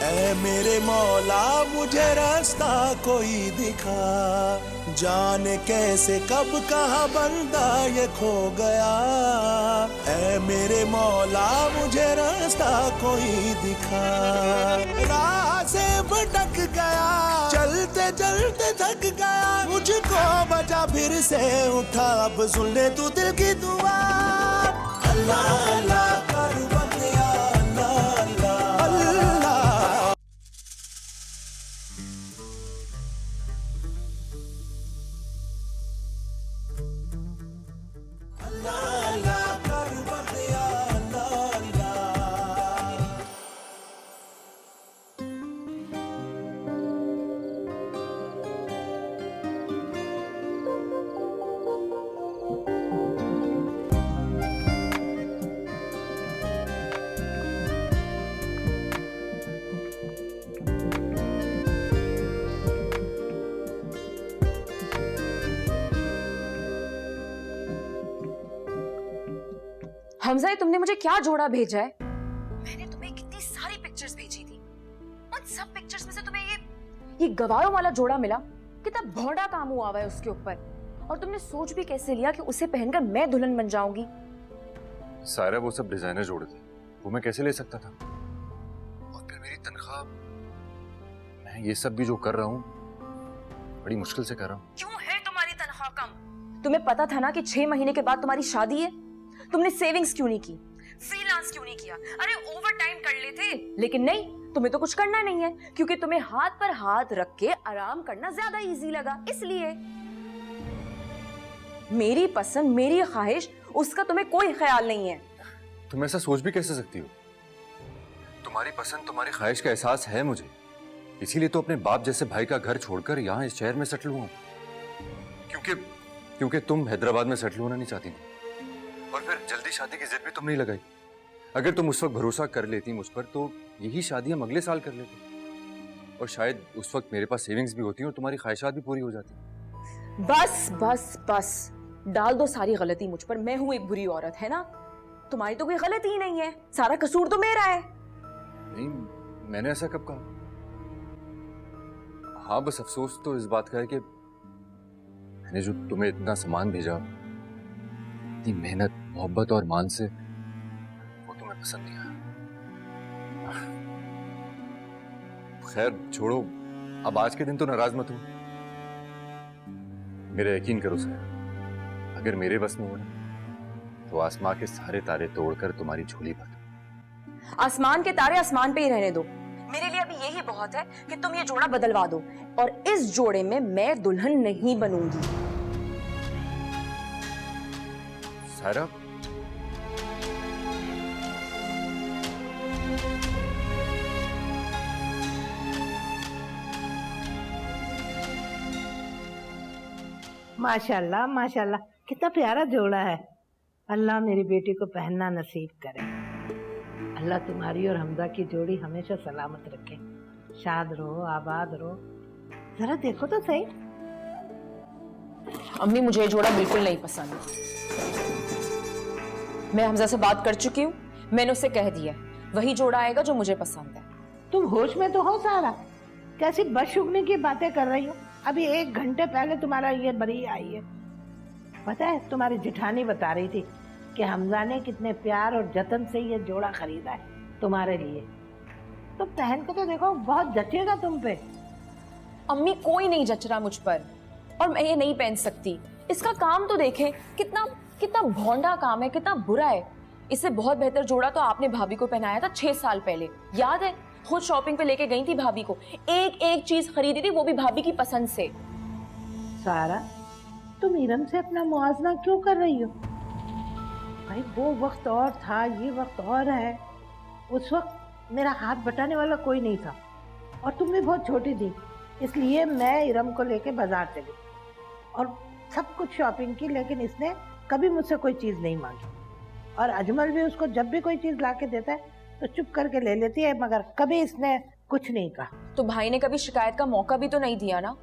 ऐ मेरे मौला मुझे रास्ता कोई दिखा, जाने कैसे कब कहाँ बंदा ये खो गया। ऐ मेरे मौला मुझे रास्ता कोई दिखा, राह से भटक गया, चलते चलते थक गया, मुझको बचा फिर से उठा, अब सुन ले तू दिल की दुआ। अल्लाह अल्लाह कर बंदिया, अल्लाह अल्लाह अल्लाह। अल्लाह अल्लाह कर बंदिया, अल्लाह अल्लाह। हमजा, तुमने मुझे क्या जोड़ा भेजा है? मैंने तुम्हें कितनी सारी पिक्चर्स भेजी थी, उन सब पिक्चर्स में से तुम्हें ये गवारों वाला जोड़ा मिला। कितना भौंडा काम हुआ हुआ है उसके ऊपर, और तुमने सोच भी कैसे लिया कि उसे पहनकर मैं दुल्हन बन जाऊंगी? सारा वो सब डिजाइनर जोड़े थे, वो मैं कैसे ले सकता था? और फिर मेरी तनख्वाह, मैं ये सब भी जो कर रहा हूँ बड़ी मुश्किल से कर रहा हूँ। क्यों है तुम्हारी तनख्वाह कम? तुम्हें पता था ना कि 6 महीने के बाद तुम्हारी शादी है। तुमने सेविंग्स क्यों नहीं की? फ्रीलांस क्यों नहीं किया? अरे ओवर टाइम कर लेते। लेकिन नहीं, तुम्हें तो कुछ करना नहीं है, क्योंकि तुम्हें हाथ पर हाथ रख के आराम करना ज्यादा इजी लगा, इसलिए। मेरी पसंद, मेरी ख्वाहिश, उसका तुम्हें कोई ख्याल नहीं है। तुम ऐसा सोच भी कैसे सकती हो? तुम्हारी पसंद, तुम्हारी ख्वाहिश का एहसास है मुझे, इसीलिए तो अपने बाप जैसे भाई का घर छोड़कर यहाँ इस शहर में सेटल हुआ हूं। क्योंकि तुम हैदराबाद में सेटल होना नहीं चाहती थी, और फिर जल्दी शादी की जिद भी तुम नहीं लगाई। अगर तुम उस वक्त भरोसा कर लेती मुझ पर, तो यही शादी हम अगले साल कर लेते, और शायद उस वक्त मेरे पास सेविंग्स भी होती और तुम्हारी ख्वाहिशात भी पूरी हो जाती। बस बस बस, डाल दो सारी गलती मुझ पर। मैं हूं एक बुरी औरत, है ना? तुम्हारी तो कोई गलती ही नहीं है, सारा कसूर तो मेरा है। नहीं, मैंने ऐसा कब कहा? हाँ, बस अफसोस तो इस बात का है कि मैंने जो तुम्हें इतना सामान भेजा, इतनी मेहनत, मोहब्बत और मान से, वो तुम्हें पसंद नहीं आया। खैर छोड़ो, अब आज के दिन तो नाराज मत हो। मेरा यकीन करो सर, अगर मेरे बस में हो ना, तो आसमां के सारे तारे तोड़कर तुम्हारी झोली भर दूं। आसमान के तारे आसमान पे ही रहने दो। मेरे लिए अभी यही बहुत है कि तुम ये जोड़ा बदलवा दो, और इस जोड़े में मैं दुल्हन नहीं बनूंगी। सारा, माशाल्लाह माशाल्लाह, कितना प्यारा जोड़ा है। अल्लाह मेरी बेटी को पहनना नसीब करे। अल्लाह तुम्हारी और हमजा की जोड़ी हमेशा सलामत रखे, शाद रहो, आबाद रहो। जरा देखो तो सही। अम्मी, मुझे ये जोड़ा बिल्कुल नहीं पसंद। मैं हमजा से बात कर चुकी हूँ, मैंने उसे कह दिया वही जोड़ा आएगा जो मुझे पसंद है। तुम होश में तो हो सारा? कैसी बदशुगनी की बातें कर रही हो? अभी 1 घंटे पहले तुम्हारा ये बरी आई है। पता है, तुम्हारी जिठानी बता रही थी कि हमजा ने कितने प्यार और जतन से ये जोड़ा खरीदा है तुम्हारे लिए। तो पहन के तो देखो, बहुत जचेगा तुम पे। अम्मी, कोई नहीं जच रहा मुझ पर, और मैं ये नहीं पहन सकती। इसका काम तो देखें, कितना कितना भौंडा काम है, कितना बुरा है। इससे बहुत बेहतर जोड़ा तो आपने भाभी को पहनाया था 6 साल पहले, याद है? खुद शॉपिंग पे लेके गई थी भाभी को, एक एक चीज खरीदी थी, वो भी भाभी की पसंद से। सारा, तुम इरम से अपना मुआवजा क्यों कर रही हो? भाई वो वक्त और था, ये वक्त और है। उस वक्त मेरा हाथ बटाने वाला कोई नहीं था, और तुम भी बहुत छोटी थी, इसलिए मैं इरम को लेके बाजार चली और सब कुछ शॉपिंग की, लेकिन इसने कभी मुझसे कोई चीज़ नहीं मांगी। और अजमल भी उसको जब भी कोई चीज़ ला के देता है तो चुप करके ले लेती है, मगर कभी इसने कुछ नहीं कहा। तो भाई ने कभी शिकायत का मौका भी तो नहीं दिया ना?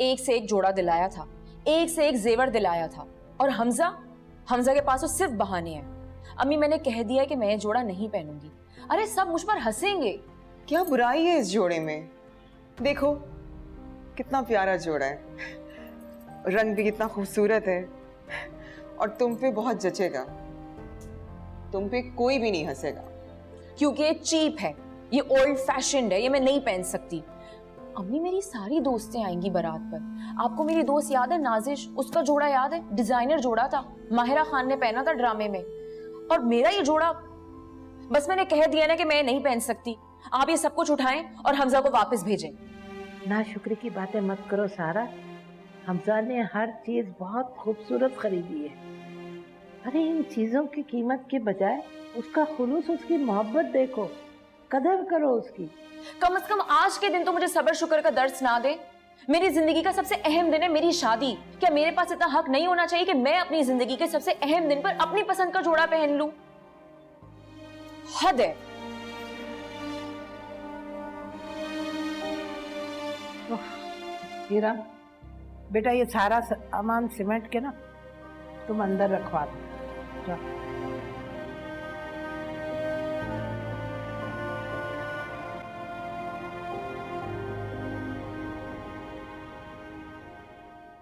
एक से एक जोड़ा दिलाया था, एक से एक जेवर दिलाया था। और हमजा के पास तो सिर्फ बहाने हैं। अम्मी, मैंने कह दिया कि मैं ये जोड़ा नहीं पहनूंगी। अरे सब मुझ पर हंसेंगे, क्या बुराई है इस जोड़े में? देखो कितना प्यारा जोड़ा है, रंग भी कितना खूबसूरत है और तुम पे बहुत जचेगा। तुम पे कोई भी नहीं हंसेगा। क्योंकि ये चीप है, ये ओल्ड फैशन्ड है, ये मैं नहीं पहन सकती। अम्मी मेरी सारी दोस्तें आएंगी बारात पर। आपको मेरी दोस्त याद है नाजिश? उसका जोड़ा याद है? डिजाइनर जोड़ा था, माहिरा खान ने पहना था ड्रामे में। और मेरा ये जोड़ा, बस मैंने कह दिया ना कि मैं नहीं पहन सकती। आप ये सब कुछ उठाएं और हमजा को वापस भेजें। नाशुक्री की बातें मत करो सारा। हमजा ने हर चीज बहुत खूबसूरत खरीदी है। अरे इन चीजों की कीमत के बजाय उसका खुलूस, उसकी मोहब्बत देखो, कदर करो उसकी। कम से कम आज के दिन तो मुझे सब्र शुक्र का दर्स ना दे। मेरी जिंदगी का सबसे अहम दिन है मेरी शादी। क्या मेरे पास इतना हक नहीं होना चाहिए कि मैं अपनी जिंदगी के सबसे अहम दिन पर अपनी पसंद का जोड़ा पहन लूं? हद है। हीरा बेटा, ये सारा सामान सीमेंट के ना तुम अंदर रखवा दो। जाओ।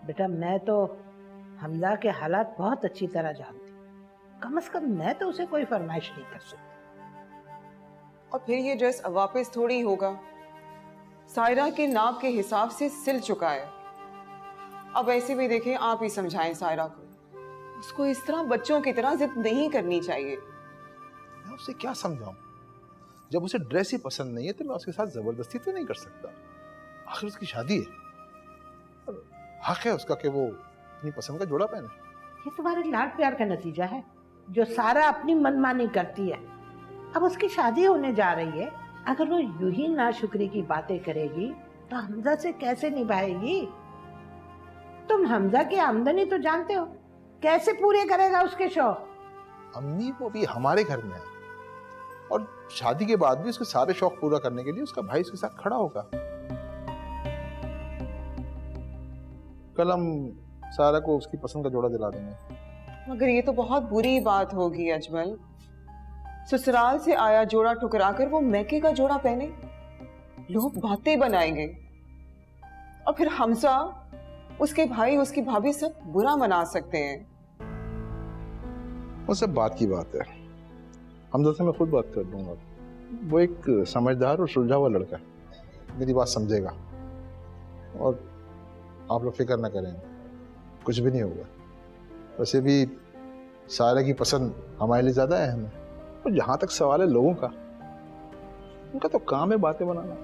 बेटा मैं तो हमजा के हालात बहुत अच्छी तरह जानती हूँ। कम से कम मैं तो उसे कोई फरमाइश नहीं कर सकती। और फिर ये ड्रेस अब वापस थोड़ी होगा। सायरा के नाप के हिसाब से सिल चुका है। अब ऐसे भी देखें, आप ही समझाएं सायरा को। उसको इस तरह बच्चों की तरह जिद नहीं करनी चाहिए। मैं उसे क्या समझाऊं? जब उसे ड्रेस ही पसंद नहीं है तो मैं उसके साथ जबरदस्ती तो नहीं कर सकता। आखिर उसकी शादी है, हक है उसका कि वो अपनी पसंद का जोड़ा पहने। ये तुम्हारे लाड प्यार का नतीजा है जो सारा अपनी मनमानी करती है। अब उसकी शादी होने जा रही है, अगर वो यूं ही नाशुक्री की बातें करेगी तो हमजा से कैसे निभाएगी? तुम हमजा की आमदनी तो जानते हो, कैसे पूरे करेगा उसके शौक? अम्मी वो भी हमारे घर में है और शादी के बाद भी उसके सारे शौक पूरा करने के लिए उसका भाई उसके साथ खड़ा होगा। कल हम सारा को उसकी पसंद का जोड़ा दिला देंगे। मगर ये तो बहुत बुरी बात होगी अजमल। ससुराल से आया जोड़ा ठुकराकर वो मैके का जोड़ा पहने। लोग बातें बनाएंगे और फिर हमजा, उसके भाई, उसकी भाभी सब बुरा मना सकते हैं। वो सब बात की बात है। हमजा से मैं खुद बात कर लूंगा। वो एक समझदार और सुलझा हुआ लड़का है, मेरी बात समझेगा। और आप लोग फिक्र ना करें, कुछ भी नहीं होगा। वैसे भी सारा की पसंद हमारे लिए ज्यादा अहम है। और जहां तक सवाल है लोगों का, उनका तो काम है बातें बनाना।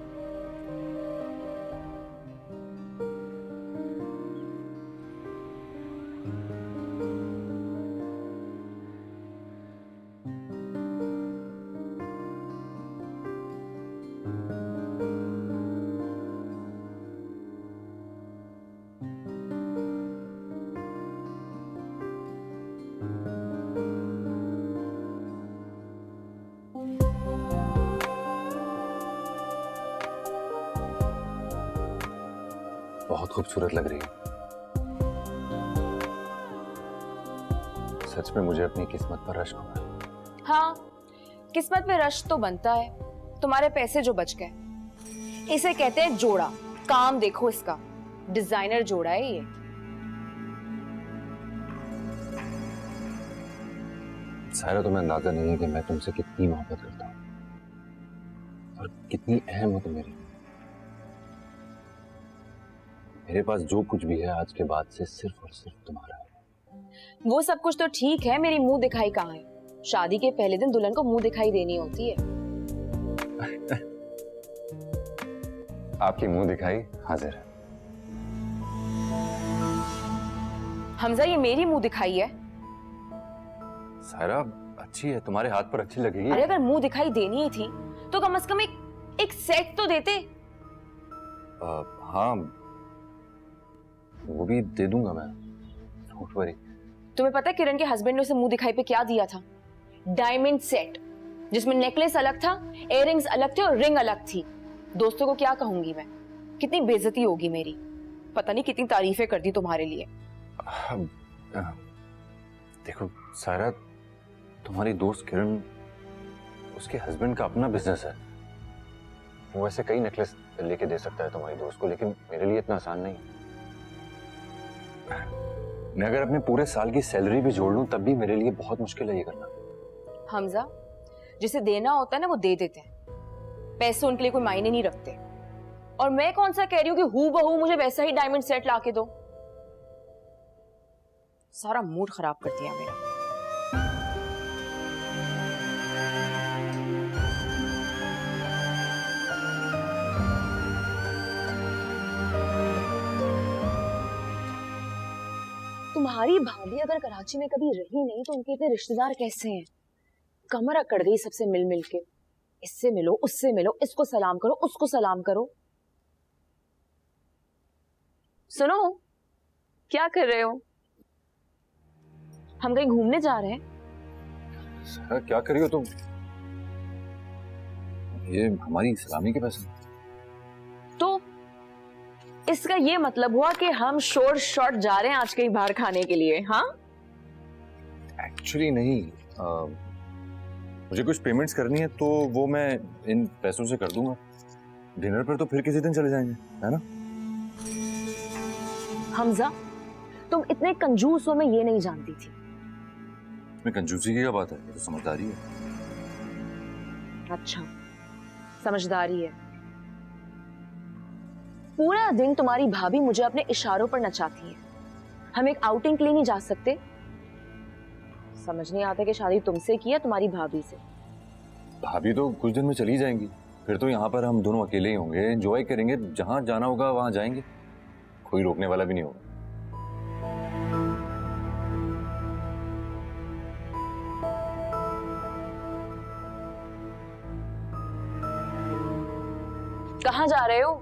बहुत खूबसूरत लग रही है। सच में मुझे अपनी किस्मत पर रश्क हुआ। हाँ, किस्मत में रश तो बनता है। तुम्हारे पैसे जो बच गए, इसे कहते हैं जोड़ा। काम देखो इसका, डिजाइनर जोड़ा है ये। सायरा, तुम्हें अंदाजा नहीं है कि मैं तुमसे कितनी मोहब्बत करता हूँ और कितनी अहम हो तुम मेरी। मेरे पास जो कुछ भी है आज के बाद से सिर्फ और सिर्फ तुम्हारा है। वो सब कुछ तो ठीक है, मेरी मुंह दिखाई कहाँ है? शादी के पहले दिन दुल्हन को मुंह दिखाई देनी होती है। आपकी मुंह दिखाई हाजिर है। हमजा, ये मेरी मुंह दिखाई है। सायरा अच्छी है, तुम्हारे हाथ पर अच्छी लगेगी। अरे अगर मुंह दिखाई देनी ही थी तो कम से कम एक सेट तो देते। हाँ, वो भी दे दूंगा मैं। Don't worry. तुम्हें पता है किरण के हस्बैंड ने उसे मुंह दिखाई पे क्या दिया था? डायमंड सेट, जिसमें नेकलेस अलग था, इयररिंग्स अलग थे और रिंग अलग थी। दोस्तों को क्या कहूंगी मैं? कितनी बेइज्जती होगी मेरी। पता नहीं कितनी तारीफें करती तुम्हारे लिए। देखो सायरा, तुम्हारी दोस्त किरण, उसके हस्बैंड का अपना बिजनेस है वो वैसे कई नेकलेस लेके दे सकता है तुम्हारी दोस्त को, लेकिन मेरे लिए इतना आसान नहीं। मैं अगर अपने पूरे साल की सैलरी भी जोड़ लूं तब भी मेरे लिए बहुत मुश्किल है ये करना। हमजा, जिसे देना होता है ना वो दे देते हैं, पैसे उनके लिए कोई मायने नहीं रखते। और मैं कौन सा कह रही हूँ कि हूबहू मुझे वैसा ही डायमंड सेट ला के दो। सारा मूड खराब कर दिया मेरा। तुम्हारी भाभी अगर कराची में कभी रही नहीं तो उनके इतने रिश्तेदार कैसे हैं? कमर अकड़ गई सबसे मिल मिल के। इससे मिलो, उससे मिलो, इसको सलाम करो, उसको सलाम करो। सुनो, क्या कर रहे हो? हम कहीं घूमने जा रहे हैं। सारा क्या कर रही हो तुम? ये हमारी सलामी के पैसे। तो इसका ये मतलब हुआ कि हम शोर शॉट जा रहे हैं आज कहीं बाहर खाने के लिए? हाँ, एक्चुअली नहीं, मुझे कुछ पेमेंट्स करनी है तो वो मैं इन पैसों से कर दूंगा। डिनर पर तो फिर किसी दिन चले जाएंगे, है ना? हमजा, तुम इतने कंजूस हो मैं ये नहीं जानती थी। इसमें कंजूसी की क्या बात है? ये तो समझदारी है। अच्छा, समझदारी है। पूरा दिन तुम्हारी भाभी मुझे अपने इशारों पर नचाती है। हम एक आउटिंग के लिए नहीं जा सकते? समझ नहीं आता कि शादी तुमसे की है तुम्हारी भाभी से। भाभी तो कुछ दिन में चली जाएंगी, फिर तो यहाँ पर हम दोनों अकेले ही होंगे, एंजॉय करेंगे, जहां जाना होगा वहां जाएंगे, कोई रोकने वाला भी नहीं होगा। कहाँ जा रहे हो?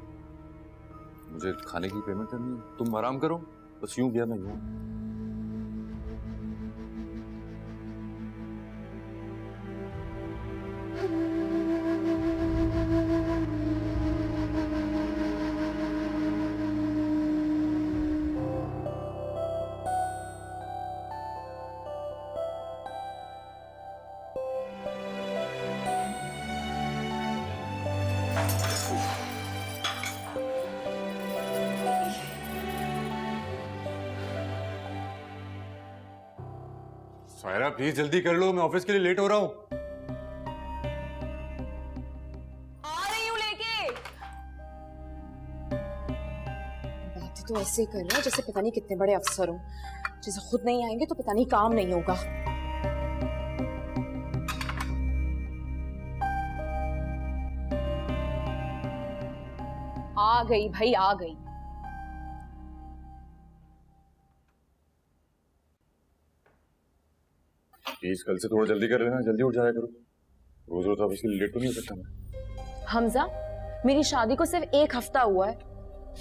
मुझे खाने की पेमेंट करनी है, तुम आराम करो। बस यूं गया मैं यूं। सायरा प्लीज जल्दी कर लो, मैं ऑफिस के लिए लेट हो रहा हूँ। आ रही हूँ लेके। बातें तो ऐसे कर रहा है जैसे पता नहीं कितने बड़े अफसर हो, जैसे खुद नहीं आएंगे तो पता नहीं काम नहीं होगा। आ गई भाई, आ गई। प्लीज कल से थोड़ा जल्दी कर लेना, जल्दी उठ जाया करो। रोज रोज ऑफिस के लिए लेट तो नहीं हो सकता मैं। हमजा, मेरी शादी को सिर्फ 1 हफ्ता हुआ है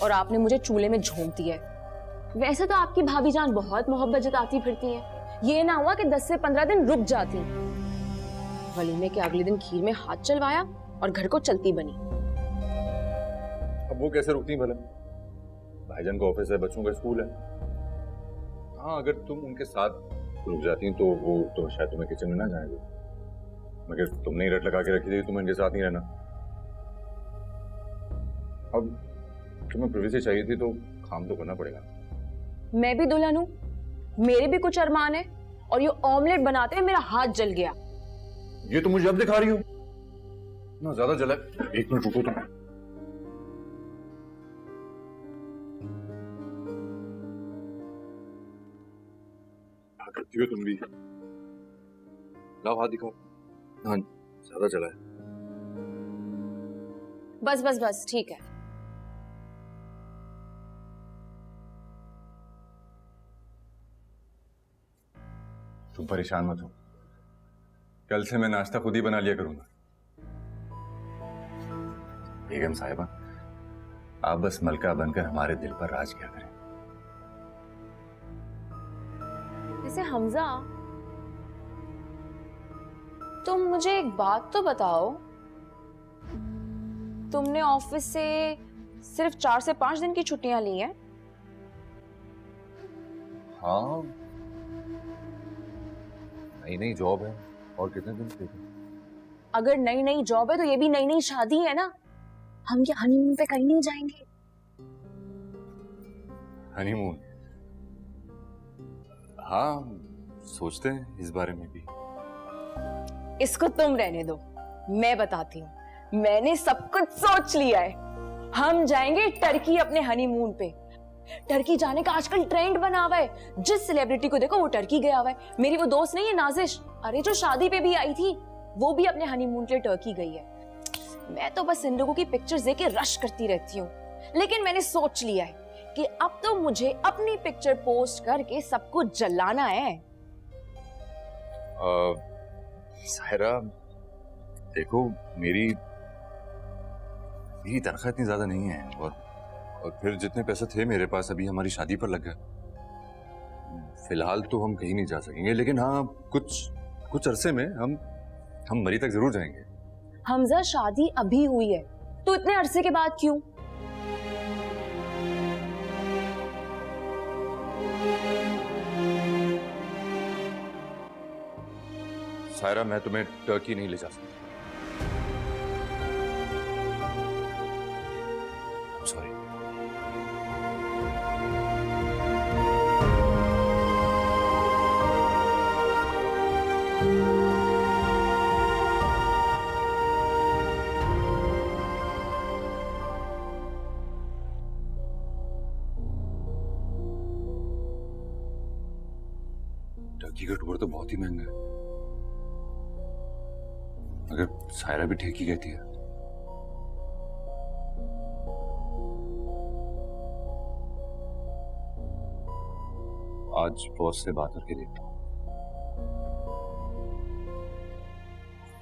और आपने मुझे चूल्हे में झोंक दिया है। वैसे तो आपकी भाभी जान बहुत मोहब्बत जताती फिरती है, ये ना हुआ कि 10 से 15 दिन रुक जाती। वलीमे के अगले दिन खीर में हाथ चलवाया और घर को चलती बनी। अब वो कैसे रुकती भला? भाईजान का ऑफिस है, बच्चों का स्कूल है। हाँ, अगर तुम उनके साथ रुक जाती तो वो तो शायद तुम्हें किचन में ना जाने दो, मगर तुमने ही रट लगा के रखी थी तुम्हें इनके साथ नहीं रहना। अब तुम्हें प्राइवेसी चाहिए थी तो काम तो करना पड़ेगा। मैं भी दुल्हन हूँ, मेरे भी कुछ अरमान है, और ये ऑमलेट बनाते हुए मेरा हाथ जल गया। ये तो मुझे अब दिखा रही हो ना, ज्यादा जला। 1 मिनट रुको तुम। क्या करती हो तुम भी? लाओ हाथ दिखाओ। हाँ, ज्यादा जला है। बस बस बस, ठीक है। तुम परेशान मत हो, कल से मैं नाश्ता खुद ही बना लिया करूंगा। बेगम साहिबा, आप बस मलका बनकर हमारे दिल पर राज किया करें। वैसे हमजा, तुम मुझे एक बात तो बताओ, तुमने ऑफिस से सिर्फ 4 से 5 दिन की छुट्टियां ली हैं? हाँ, नई नई जॉब है, और कितने दिन से? अगर नई नई जॉब है तो ये भी नई नई शादी है ना। हम क्या हनीमून पे कहीं नहीं जाएंगे? हनीमून? हाँ, सोचते हैं इस बारे में भी। इसको तुम रहने दो, मैं बताती हूँ। मैंने सब कुछ सोच लिया है। हम जाएंगे टर्की अपने हनीमून पे। टर्की जाने का आजकल ट्रेंड बना हुआ है। जिस सेलिब्रिटी को देखो वो टर्की गया हुआ है। मेरी वो दोस्त नहीं है नाजिश, अरे जो शादी पे भी आई थी, वो भी अपने हनीमून के लिए टर्की गई है। मैं तो बस इन लोगों की पिक्चर्स देख के रश करती रहती हूँ, लेकिन मैंने सोच लिया है कि अब तो मुझे अपनी पिक्चर पोस्ट करके सबको जलाना है। सायरा, देखो मेरी तनख्वाह इतनी ज्यादा नहीं है, और फिर जितने पैसे थे मेरे पास अभी हमारी शादी पर लग गए। फिलहाल तो हम कहीं नहीं जा सकेंगे, लेकिन हाँ कुछ अरसे में हम मरी तक जरूर जाएंगे। हमजा, शादी अभी हुई है तो इतने अरसे के बाद क्यों? सायरा, मैं तुम्हें टर्की नहीं ले जा सकता। सॉरी। टर्की का टूर तो बहुत ही महंगा है। अगर सायरा भी ठीक ही कहती है। आज बॉस से बात करके देखता हूँ।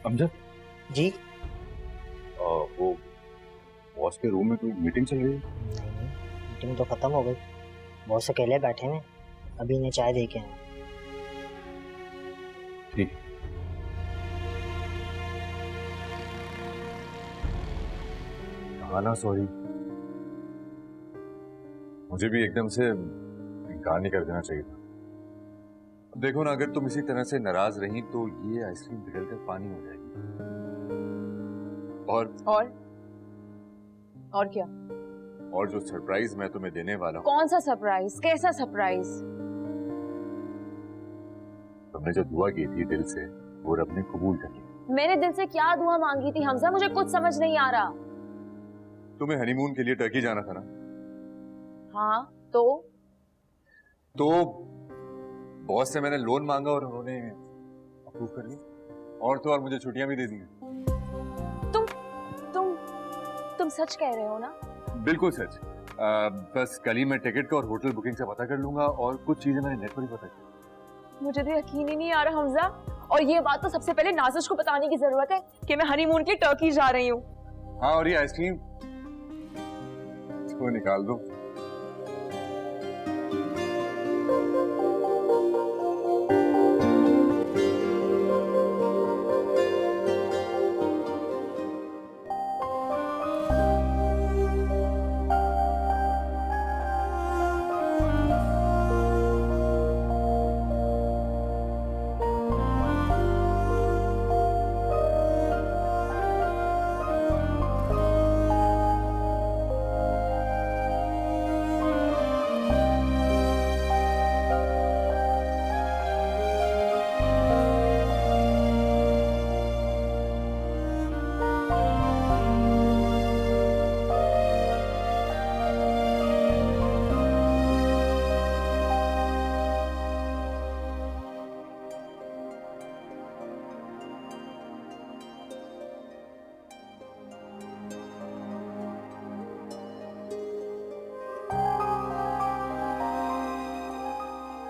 अमजद जी? वो बॉस के रूम में कोई मीटिंग चल रही है? नहीं, मीटिंग तो खत्म हो गई। बॉस अकेले बैठे हैं, अभी इन्हें चाय दे के आए। ठीक। हाँ, सॉरी, मुझे भी एकदम से इनकार नहीं कर देना चाहिए था। अब देखो ना, अगर तुम इसी तरह से नाराज रही तो ये आइसक्रीम पिघल कर पानी हो जाएगी। और क्या? और जो सरप्राइज मैं तुम्हें देने वाला हूँ। कौन सा सरप्राइज? कैसा सरप्राइज? तुमने जो दुआ की थी दिल से, वो रब ने कबूल कर ली। मैंने दिल से क्या दुआ मांगी थी हमजा? मुझे कुछ समझ नहीं आ रहा। तुम्हें हनीमून के लिए टर्की जाना था ना? हाँ, तो बॉस से मैंने लोन मांगा और उन्होंने अप्रूव कर लिया। और तो और मुझे छुट्टियां भी दे दी। तुम सच कह रहे हो ना? बिल्कुल सच। बस कल ही मैं टिकट का और होटल बुकिंग से पता कर लूंगा, और कुछ चीजें मैंने नेट पर ही पता की। मुझे तो यकीन ही नहीं आ रहा हमजा। और ये बात तो सबसे पहले नाजिश को बताने की जरूरत है कि मैं हनीमून के लिए टर्की जा रही हूँ। हाँ, और ये आइसक्रीम इसको निकाल दो।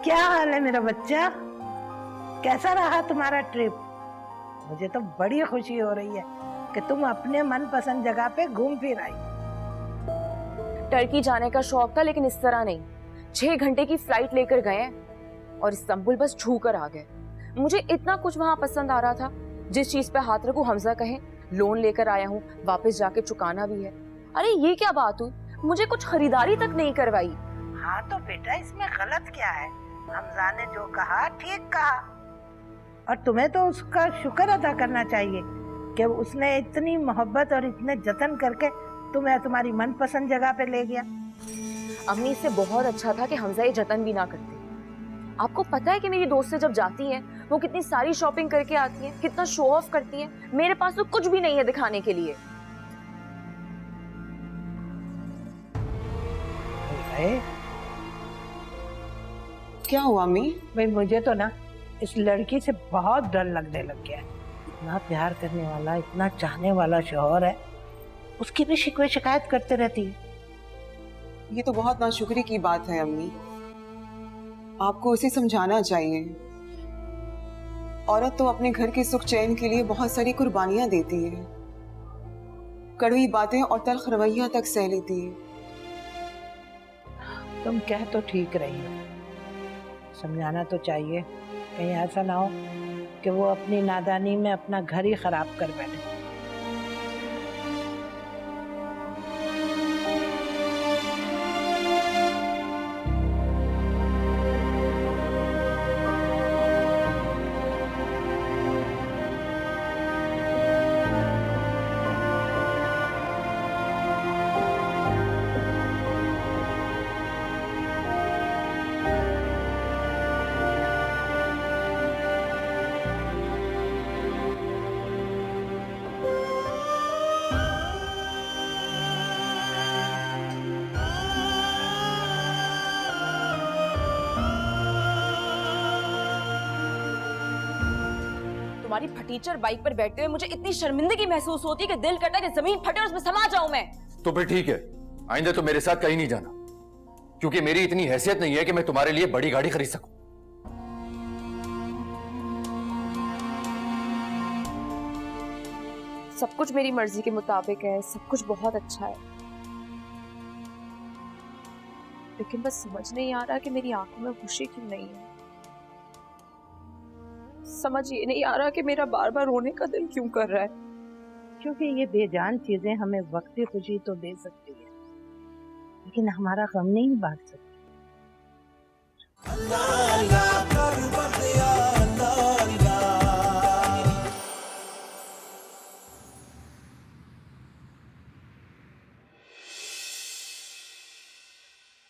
क्या हाल है मेरा बच्चा? कैसा रहा तुम्हारा ट्रिप? मुझे तो बड़ी खुशी हो रही है कि तुम अपने मनपसंद जगह पे घूम फिर आई। टर्की जाने का शौक था, लेकिन इस तरह नहीं। 6 घंटे की फ्लाइट लेकर गए और इस्तांबुल बस छू कर आ गए। मुझे इतना कुछ वहां पसंद आ रहा था। जिस चीज पे हाथ रखूं हमजा कहे लोन लेकर आया हूँ, वापस जाके चुकाना भी है। अरे ये क्या बात हुई? मुझे कुछ खरीदारी तक नहीं करवाई। हाँ तो बेटा, इसमें गलत क्या है? हमजा ने जो कहा ठीक कहा, और तुम्हें तो उसका शुक्र अदा करना चाहिए कि उसने इतनी मोहब्बत और इतने जतन करके तुम्हें तुम्हारी मनपसंद जगह पे ले गया। अम्मी, इससे बहुत अच्छा था कि हमजा ये जतन भी ना करते। आपको पता है कि मेरी दोस्तें जब जाती हैं वो कितनी सारी शॉपिंग करके आती हैं, कितना शो ऑफ करती हैं। मेरे पास तो कुछ भी नहीं है दिखाने के लिए। क्या हुआ अम्मी? भाई मुझे तो ना इस लड़की से बहुत डर लगने लग गया है। इतना प्यार करने वाला, इतना चाहने वाला शौहर है, उसकी भी शिकवे शिकायत करते रहती है। ये तो बहुत नाशुक्री की बात है अम्मी, आपको उसे समझाना चाहिए। औरत तो अपने घर के सुख चैन के लिए बहुत सारी कुर्बानियां देती है, कड़वी बातें और तल्ख रवैया तक सह लेती है। तुम कह तो ठीक रही हो, समझाना तो चाहिए, कहीं ऐसा ना हो कि वो अपनी नादानी में अपना घर ही खराब कर बैठे। तुम्हारी फटीचर बाइक पर बैठते हुए मुझे इतनी शर्मिंदगी महसूस होती है कि दिल करता है कि जमीन फटे और उसमें समा जाऊं मैं। तो फिर ठीक है, आइंदा तो मेरे साथ कहीं नहीं जाना, क्योंकि मेरी इतनी हैसियत नहीं है कि मैं तुम्हारे लिए बड़ी गाड़ी खरीद सकूं। सब कुछ मेरी मर्जी के मुताबिक है, सब कुछ बहुत अच्छा है, लेकिन बस समझ नहीं आ रहा कि मेरी आंखों में खुशी क्यों नहीं है। समझ ये नहीं आ रहा कि मेरा बार बार रोने का दिल क्यों कर रहा है। क्योंकि ये बेजान चीजें हमें वक्ती खुशी तो दे सकती है, लेकिन हमारा गम नहीं बांट सकती। अल्लाह अल्लाह कर बंदिया, अल्लाह अल्लाह।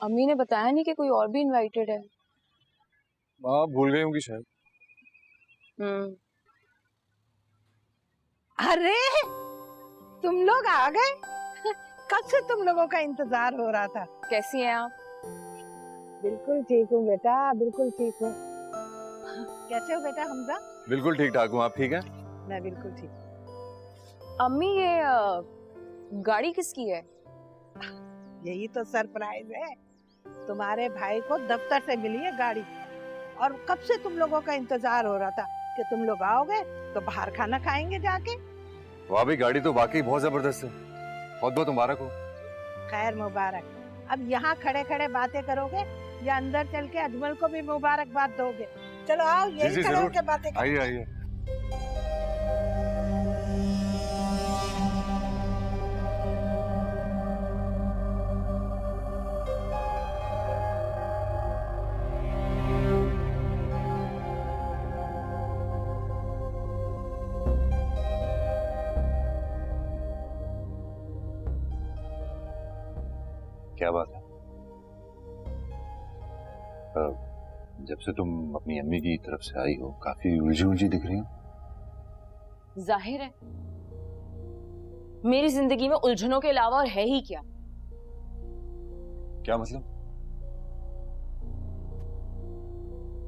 अम्मी ने बताया नहीं कि कोई और भी इनवाइटेड है। माँ भूल गई होंगी शायद। अरे तुम लोग आ गए, कब से तुम लोगों का इंतजार हो रहा था। कैसी हैं आप? बिल्कुल ठीक हूँ बेटा, बिल्कुल ठीक हूँ। कैसे हो बेटा हमजा? बिल्कुल ठीक ठाक हूँ, आप ठीक हैं? मैं बिल्कुल ठीक। अम्मी ये गाड़ी किसकी है? यही तो सरप्राइज है, तुम्हारे भाई को दफ्तर से मिली है गाड़ी, और कब से तुम लोगों का इंतजार हो रहा था कि तुम लोग आओगे तो बाहर खाना खाएंगे जाके। वहाँ भी गाड़ी तो वाकई बहुत जबरदस्त है, बहुत बहुत मुबारक हो। खैर मुबारक। अब यहाँ खड़े खड़े बातें करोगे या अंदर चल के अजमल को भी मुबारकबाद दोगे? चलो आओ, यही खड़े होके बातें करें। आइए आइए। क्या बात है? जब से तुम अपनी अम्मी की तरफ से आई हो काफी उलझी उलझी दिख रही हो। जाहिर है मेरी जिंदगी में उलझनों के अलावा और है ही क्या। क्या मतलब?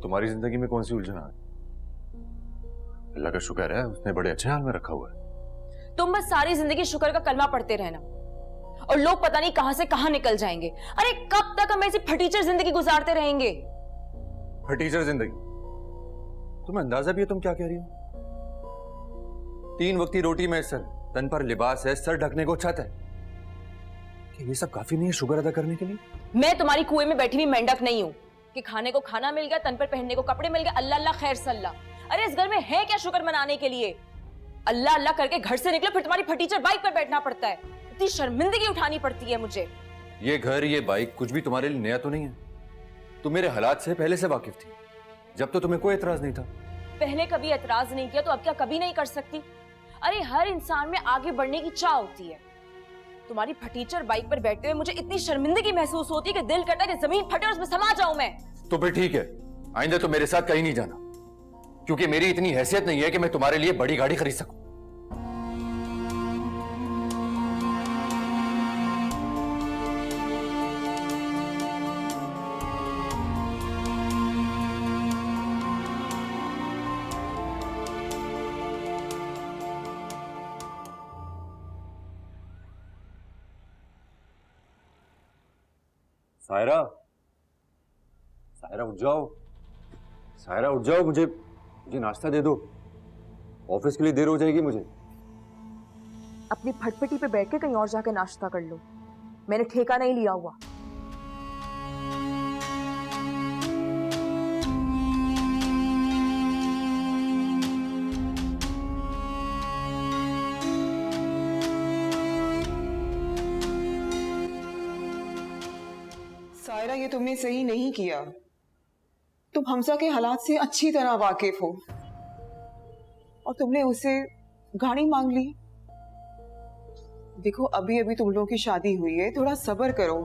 तुम्हारी जिंदगी में कौन सी उलझन आ गई? अल्लाह का शुक्र है उसने बड़े अच्छे हाल में रखा हुआ है। तुम बस सारी जिंदगी शुक्र का कलमा पढ़ते रहना और लोग पता नहीं कहां से कहां निकल जाएंगे। अरे कब तक हम ऐसी फटीचर जिंदगी गुजारते रहेंगे? फटीचर जिंदगी? तुम्हें अंदाजा भी है तुम क्या कह रही हो? 3 वक्त की रोटी में सर, तन पर लिबास है, सर ढकने को छत है, कि ये सब काफी नहीं है शुक्र अदा करने के लिए? मैं तुम्हारी कुएं में बैठी हुई मेंढक नहीं हूं कि खाने को खाना मिल गया, तन पर पहनने को कपड़े मिल गए, अल्लाह अल्लाह खैर सल्ला। अरे इस घर में है क्या शुक्र मनाने के लिए? अल्लाह अल्लाह करके घर से निकलो, फिर तुम्हारी फटीचर बाइक पर बैठना पड़ता है। इतनी शर्मिंदगी उठानी पड़ती है मुझे। ये घर, ये बाइक कुछ भी तुम्हारे लिए नया तो नहीं है। तुम मेरे हालात से पहले से वाकिफ थी, जब तो तुम्हें कोई एतराज नहीं था। पहले कभी एतराज नहीं किया तो अब क्या कभी नहीं कर सकती? अरे हर इंसान में आगे बढ़ने की चाह होती है, तुम्हारी फटीचर बाइक पर बैठते हुए मुझे इतनी शर्मिंदगी महसूस होती है कि दिल करता है कि जमीन फटे और उसमें समा जाऊं मैं। तो फिर ठीक है, आइंदा तो मेरे साथ कहीं नहीं जाना, क्योंकि मेरी इतनी हैसियत नहीं है कि मैं तुम्हारे लिए बड़ी गाड़ी खरीद सकूं। सायरा, सायरा उठ जाओ, सायरा उठ जाओ, मुझे नाश्ता दे दो, ऑफिस के लिए देर हो जाएगी मुझे। अपनी फटफटी पे बैठ के कहीं और जाके नाश्ता कर लो, मैंने ठेका नहीं लिया हुआ। सायरा, ये तुमने सही नहीं किया। तुम हमजा के हालात से अच्छी तरह वाकिफ हो और तुमने उसे गाड़ी मांग ली। देखो, अभी अभी तुम लोगों की शादी हुई है, थोड़ा सब्र करो।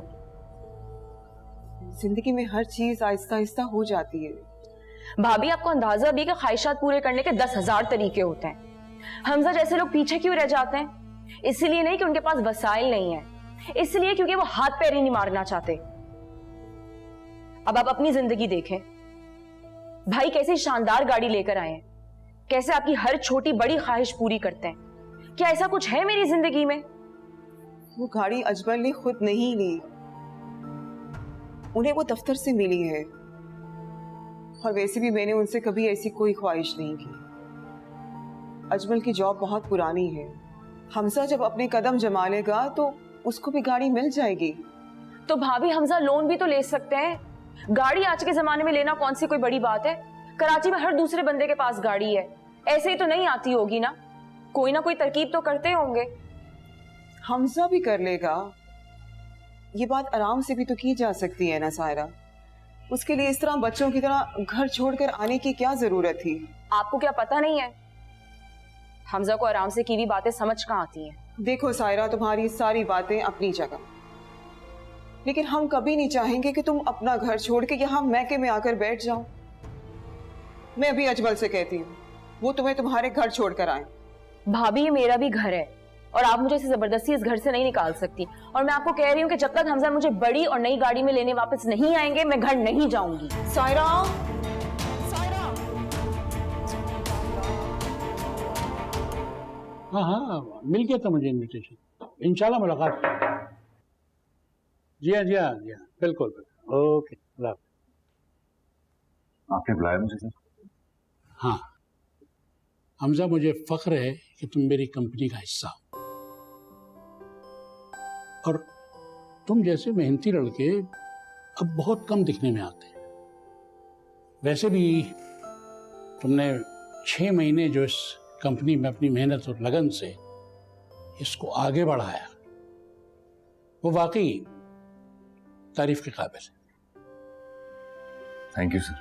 जिंदगी में हर चीज आहिस्ता आहिस्ता हो जाती है। भाभी, आपको अंदाजा भी कि ख्वाहिशात पूरे करने के 10,000 तरीके होते हैं। हमजा जैसे लोग पीछे क्यों रह जाते हैं? इसलिए नहीं कि उनके पास वसाइल नहीं है, इसलिए क्योंकि वो हाथ पैर ही नहीं मारना चाहते। अब आप अपनी जिंदगी देखें, भाई कैसी शानदार गाड़ी लेकर आए हैं, कैसे आपकी हर छोटी बड़ी ख्वाहिश पूरी करते हैं। क्या ऐसा कुछ है मेरी जिंदगी में? वो गाड़ी अजमल ने खुद नहीं ली, उन्हें वो दफ्तर से मिली है। और वैसे भी मैंने उनसे कभी ऐसी कोई ख्वाहिश नहीं की। अजमल की जॉब बहुत पुरानी है, हमजा जब अपने कदम जमा लेगा तो उसको भी गाड़ी मिल जाएगी। तो भाभी, हमजा लोन भी तो ले सकते हैं। गाड़ी आज के जमाने में लेना कौन सी कोई बड़ी बात है? कराची में हर दूसरे बंदे के पास गाड़ी है, ऐसे ही तो नहीं आती होगी ना, कोई ना कोई तरकीब तो करते होंगे। हमजा भी कर लेगा, ये बात आराम से भी तो की जा सकती है ना सायरा। उसके लिए इस तरह बच्चों की तरह घर छोड़कर आने की क्या जरूरत थी? आपको क्या पता नहीं है, हमजा को आराम से की हुई बातें समझ कहाँ आती हैं। देखो सायरा, तुम्हारी सारी बातें अपनी जगह, लेकिन हम कभी नहीं चाहेंगे कि तुम अपना घर छोड़ के यहाँ मैके में आकर बैठ जाओ। मैं अभी अजमल से कहती हूँ, वो तुम्हें तुम्हारे घर छोड़कर आए। भाभी, ये मेरा भी घर है और आप मुझे इसे जबरदस्ती इस घर से नहीं निकाल सकती। और मैं आपको कह रही हूँ कि जब तक हमजा मुझे बड़ी और नई गाड़ी में लेने वापस नहीं आएंगे, मैं घर नहीं जाऊंगी। सायरा, हाँ हाँ, मिल गया था मुझे इनविटेशन, इंशाल्लाह मुलाकात। जी हाँ जी हाँ जी हाँ, बिल्कुल बिल्कुल, ओके। आपने बुलाया मुझे सर? हाँ हमजा, मुझे फख्र है कि तुम मेरी कंपनी का हिस्सा हो और तुम जैसे मेहनती लड़के अब बहुत कम दिखने में आते हैं। वैसे भी तुमने 6 महीने जो इस कंपनी में अपनी मेहनत और लगन से इसको आगे बढ़ाया, वो वाकई तारीफ के काबिल है। थैंक यू सर,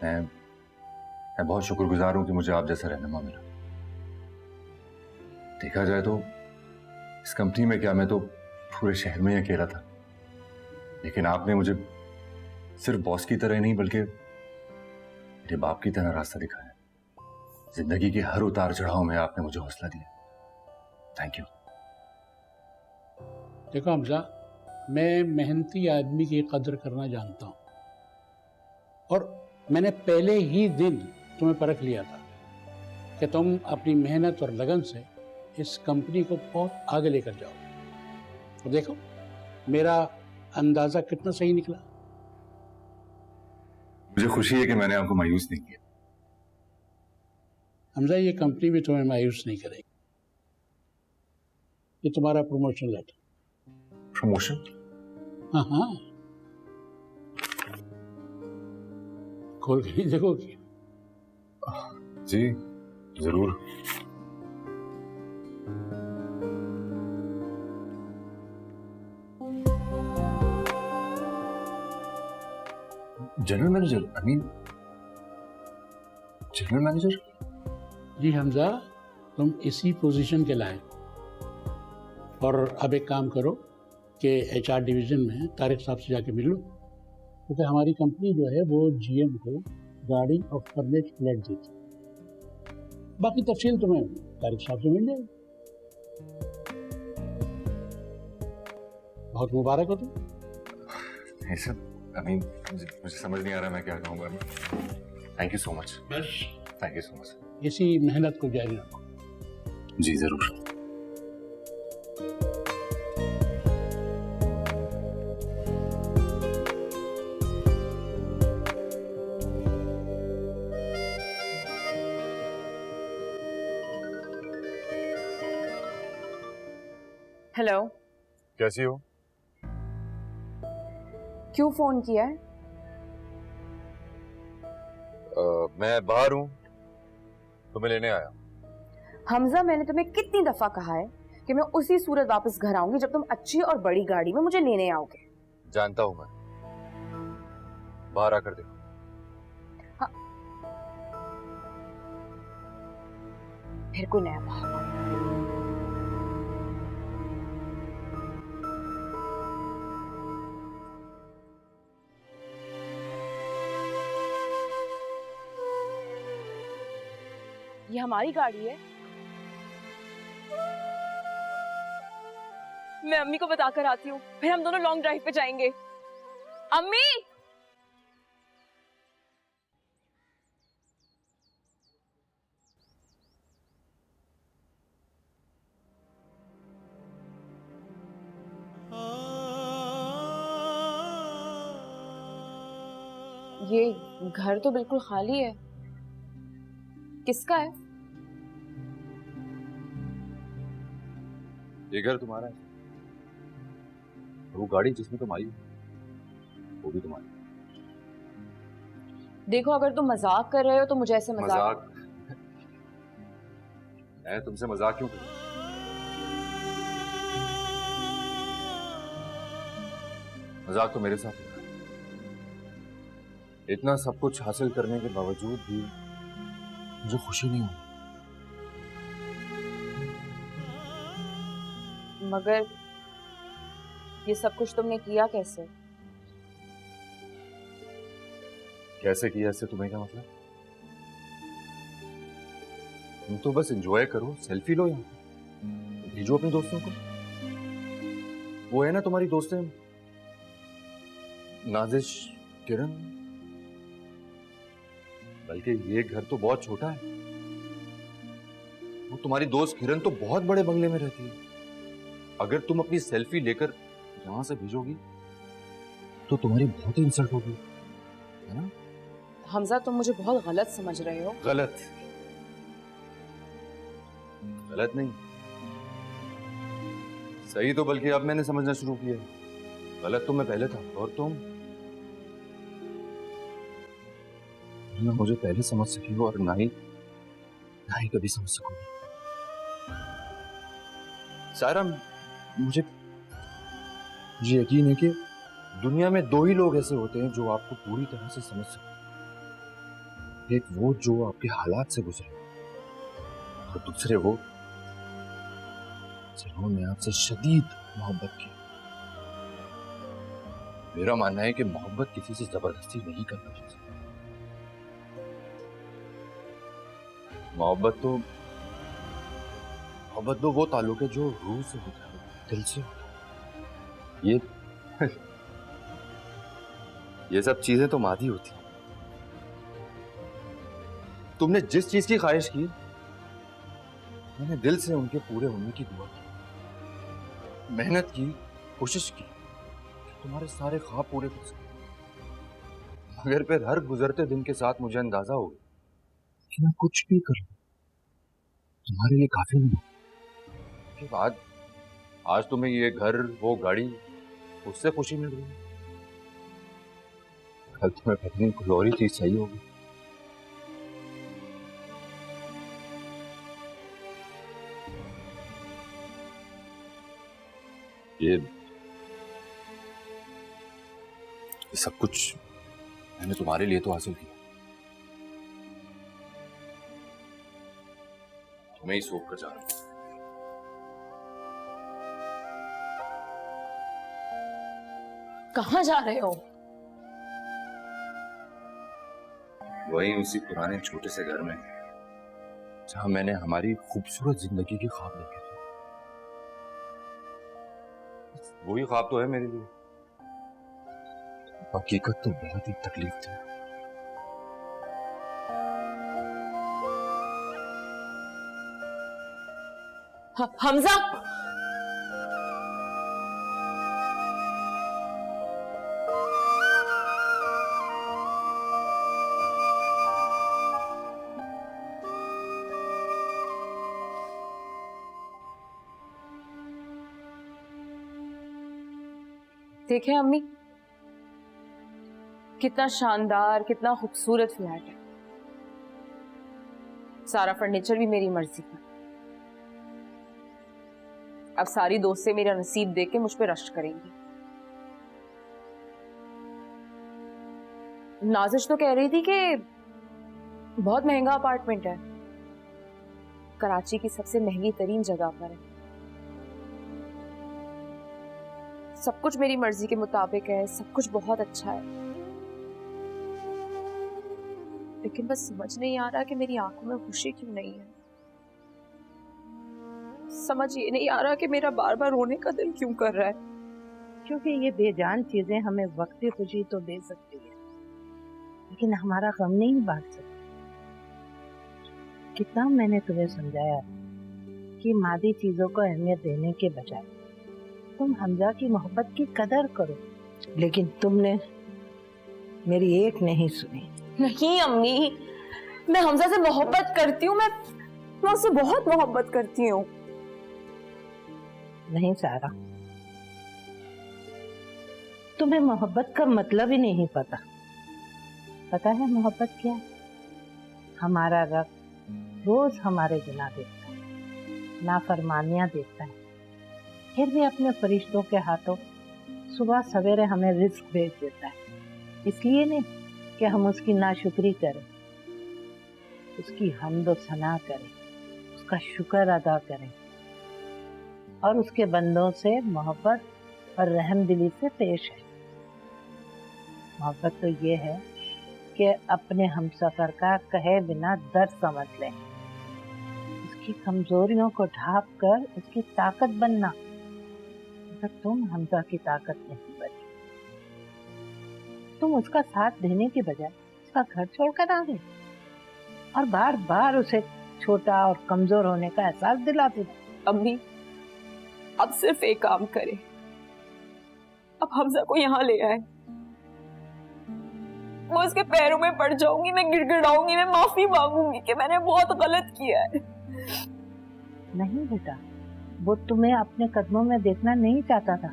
मैं बहुत शुक्रगुजार हूं कि मुझे आप जैसा रहनुमा मिला। देखा जाए तो इस कंपनी में क्या, मैं तो पूरे शहर में ही अकेला था, लेकिन आपने मुझे सिर्फ बॉस की तरह नहीं बल्कि मेरे बाप की तरह रास्ता दिखाया। जिंदगी के हर उतार चढ़ाव में आपने मुझे हौसला दिया। Thank you. देखो हमजा, मैं मेहनती आदमी की कदर करना जानता हूँ और मैंने पहले ही दिन तुम्हें परख लिया था कि तुम अपनी मेहनत और लगन से इस कंपनी को बहुत आगे लेकर जाओ। और देखो, मेरा अंदाजा कितना सही निकला। मुझे खुशी है कि मैंने आपको मायूस नहीं किया। हमजा, ये कंपनी भी तुम्हें मायूस नहीं करेगी। ये तुम्हारा प्रमोशन लेटर। प्रमोशन? हाँ हाँ, खोल के नहीं देखोगी? जी जरूर। General manager, general manager? जी हमजा, तुम इसी पोजीशन के लायक। और अब एक काम करो कि HR डिवीज़न में तारिक साहब से जाके मिल लो, क्योंकि हमारी कंपनी जो है वो GM को गाड़ी और फर्नेज फ्लैट देती है। बाकी तफसील तुम्हें तारिक साहब से मिल जाएगी। बहुत मुबारक हो तुम। नहीं सर, अभी मुझे समझ नहीं आ रहा मैं क्या कहूँगा। Thank you so much. बस थैंक यू सो मच। इसी मेहनत को जारी रखो। जी ज़रूर। हेलो। कैसी हो? क्यों फोन किया है? मैं बाहर हूँ, तुम्हें लेने आया। हमजा, मैंने तुम्हें कितनी दफा कहा है कि मैं उसी सूरत वापस घर आऊंगी जब तुम अच्छी और बड़ी गाड़ी में मुझे लेने आओगे। जानता हूँ मैं, बाहर आकर देखो। हाँ। फिर कोई नया बहाना। ये हमारी गाड़ी है। मैं अम्मी को बताकर आती हूँ, फिर हम दोनों लॉन्ग ड्राइव पे जाएंगे। अम्मी! ये घर तो बिल्कुल खाली है, किसका है? ये घर तुम्हारा है, वो गाड़ी जिसमें तुम आई हो वो भी तुम्हारी। देखो, अगर तुम मजाक कर रहे हो तो मुझे ऐसे मजाक? मैं तुमसे मजाक क्यों करूं? मजाक तो मेरे साथ हो रहा है। इतना सब कुछ हासिल करने के बावजूद भी मुझे खुशी नहीं हुई। मगर ये सब कुछ तुमने किया कैसे? कैसे किया इससे तुम्हें क्या मतलब? तुम तो बस एंजॉय करो, सेल्फी लो, यहाँ भेजो अपने दोस्तों को। वो है ना तुम्हारी दोस्तें, नाजिश, किरण। बल्कि ये घर तो बहुत छोटा है। वो तुम्हारी दोस्त किरण तो बहुत बड़े बंगले में रहती है। अगर तुम अपनी सेल्फी लेकर यहां से भेजोगी तो तुम्हारी बहुत इंसल्ट होगी, है ना? हमजा, तुम मुझे बहुत गलत समझ रहे हो। गलत? गलत नहीं, सही तो बल्कि अब मैंने समझना शुरू किया। गलत तो मैं पहले था, और तुम ना मुझे पहले समझ सकी हो और ना ही कभी समझ सकोगी। सारा, मुझे यकीन है कि दुनिया में दो ही लोग ऐसे होते हैं जो आपको पूरी तरह से समझ सकते। एक वो जो आपके हालात से गुजरे, और दूसरे वो जिन्होंने आपसे शदीद मोहब्बत की। मेरा मानना है कि मोहब्बत किसी से जबरदस्ती नहीं करना चाहिए। मोहब्बत तो वो ताल्लुक है जो रूह से होता है, दिल से होता है। ये सब चीजें तो मादी होती हैं। तुमने जिस चीज की ख्वाहिश की, मैंने दिल से उनके पूरे होने की दुआ की, मेहनत की, कोशिश की कि तुम्हारे सारे ख्वाब पूरे कर सकूं। मगर फिर हर गुजरते दिन के साथ मुझे अंदाजा हो गया कि मैं कुछ भी कर लूं तुम्हारे लिए काफी नहीं। के बाद आज तुम्हें ये घर, वो गाड़ी, उससे खुशी मिल रही है। कल तुम्हें पता नहीं कोई और ही चीज चाहिए होगी। ये सब कुछ मैंने तुम्हारे लिए तो हासिल किया। तुम्हें ही सौंप कर जा रहा हूं। कहाँ जा रहे हो? वही उसी पुराने छोटे से घर में जहां मैंने हमारी खूबसूरत जिंदगी के ख्वाब देखे थे। वही ख्वाब तो है मेरे लिए, हकीकत तो बहुत ही तकलीफ थी। हमजा, देखें अम्मी, कितना शानदार, कितना खूबसूरत फ्लैट है। सारा फर्नीचर भी मेरी मर्जी का। अब सारी दोस्तें मेरा नसीब देख के मुझ पे रश्क करेंगी। नाजिश तो कह रही थी कि बहुत महंगा अपार्टमेंट है, कराची की सबसे महंगी तरीन जगह पर है, सब कुछ मेरी मर्जी के मुताबिक है, सब कुछ बहुत अच्छा है। लेकिन बस समझ नहीं आ रहा कि मेरी आंखों में खुशी क्यों नहीं है। समझ ये नहीं आ रहा कि मेरा बार बार रोने का दिल क्यों कर रहा है। क्योंकि ये बेजान चीजें हमें वक्ती खुशी तो दे सकती है, लेकिन हमारा गम नहीं बांट सकती। कितना मैंने तुम्हें समझाया कि मादी चीजों को अहमियत देने के बजाय तुम हमजा की मोहब्बत की कदर करो, लेकिन तुमने मेरी एक नहीं सुनी। नहीं अम्मी, मैं हमजा से मोहब्बत करती हूँ, मैं उससे बहुत मोहब्बत करती हूँ। नहीं सारा, तुम्हें मोहब्बत का मतलब ही नहीं पता। पता है मोहब्बत क्या है? हमारा रब रोज हमारे गुनाह देखता है, नाफरमानियां देखता है, फिर भी अपने फरिश्तों के हाथों सुबह सवेरे हमें रिस्क भेज देता है। इसलिए नहीं कि हम उसकी नाशुक्री करें, उसकी हम्द और सना करें, उसका शुक्र अदा करें और उसके बंदों से मोहब्बत और रहमदिली से पेश है। मोहब्बत तो ये है कि अपने हमसफर का कहे बिना दर्द समझ लें, उसकी कमजोरियों को ढांप कर उसकी ताकत बनना। मगर तुम हमजा की ताकत नहीं बनी, तुम उसका साथ देने के बजाय उसका घर छोड़कर आ गए और बार बार उसे छोटा और कमजोर होने का एहसास दिलाते थे। अम्मी, अब सिर्फ एक काम करें, अब हमजा को यहाँ ले आए। मैं उसके पैरों में पड़ जाऊंगी, मैं गिड़गिड़ाऊंगी, मैं माफी मांगूंगी कि मैंने बहुत गलत किया है। नहीं बेटा, वो तुम्हें अपने कदमों में देखना नहीं चाहता था,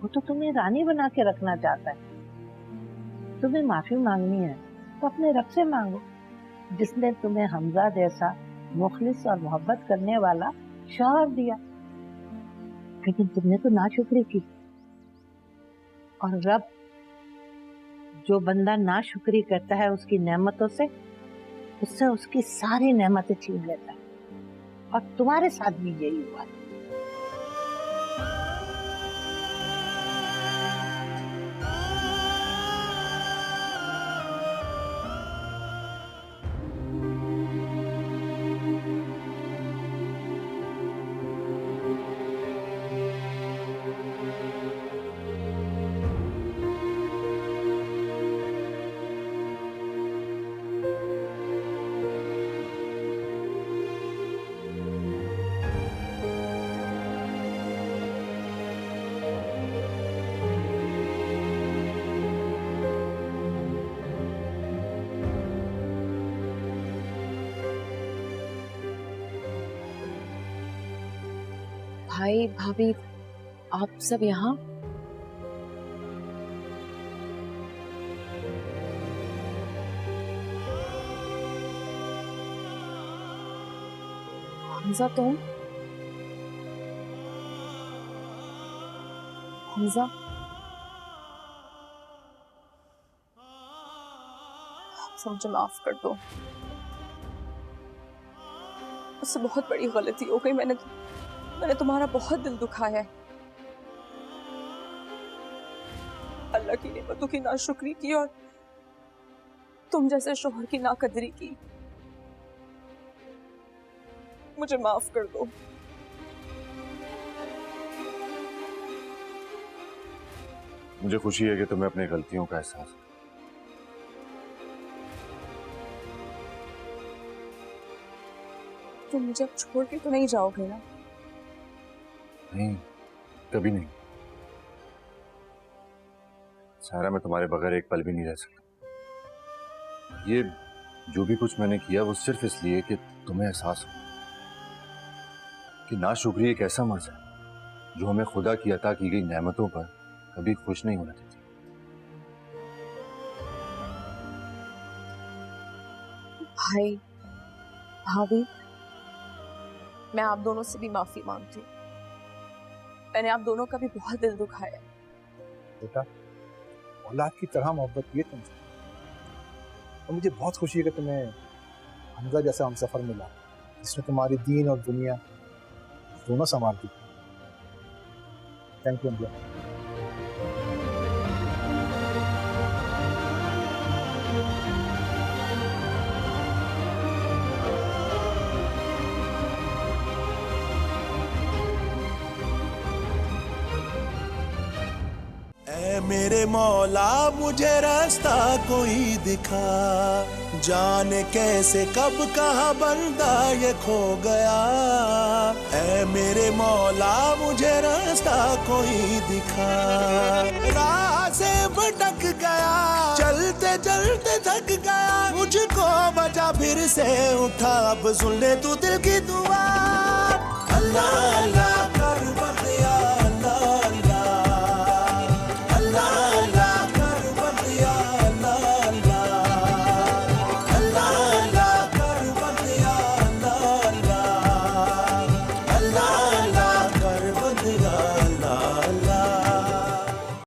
वो तो तुम्हें रानी बना के रखना चाहता है। तुम्हें माफी मांगनी है तो अपने रब से मांगो, जिसने तुम्हें हमजा जैसा मुखलिस और मोहब्बत करने वाला शौहर दिया। लेकिन तुमने तो नाशुक्री की, और रब जो बंदा नाशुक्री करता है उसकी नेमतों से, उससे उसकी सारी नेमतें छीन लेता है। और तुम्हारे साथ भी यही हुआ। भाई भाभी, आप सब यहाँ? हमजा, तुम? हमजा, मुझे माफ कर दो, मुझसे बहुत बड़ी गलती हो गई। मैंने तुम्हारा बहुत दिल दुखाया है। अल्लाह की नेमतों की नाशुक्री की और तुम जैसे शोहर की नाकदरी की। मुझे माफ कर दो। मुझे खुशी है कि तुम्हें अपनी गलतियों का एहसास है। तुम मुझे अब छोड़ के तो नहीं जाओगे ना? नहीं, कभी नहीं। सारा, मैं तुम्हारे बगैर एक पल भी नहीं रह सकता। ये जो भी कुछ मैंने किया वो सिर्फ इसलिए कि तुम्हें एहसास हो कि नाशुक्री एक ऐसा मर्ज है जो हमें खुदा की अता की गई नेमतों पर कभी खुश नहीं होना देती। भाई, भाभी, मैं आप दोनों से भी माफी मांगती हूँ। मैंने आप दोनों का भी बहुत दिल दुखाया। बेटा, औलाद की तरह मोहब्बत की है तुमसे, और मुझे बहुत खुशी है कि तुम्हें हमजा जैसा हमसफर मिला जिसने तुम्हारी दीन और दुनिया दोनों संभाल दी। Thank you Hamza. ऐ मेरे मौला मुझे रास्ता कोई दिखा, जाने कैसे कब कहाँ बंदा ये खो गया। ऐ मेरे मौला मुझे रास्ता कोई दिखा, राह से भटक गया, चलते चलते थक गया, मुझको बचा फिर से उठा, अब सुन ले तू दिल की दुआ। अल्लाह अल्लाह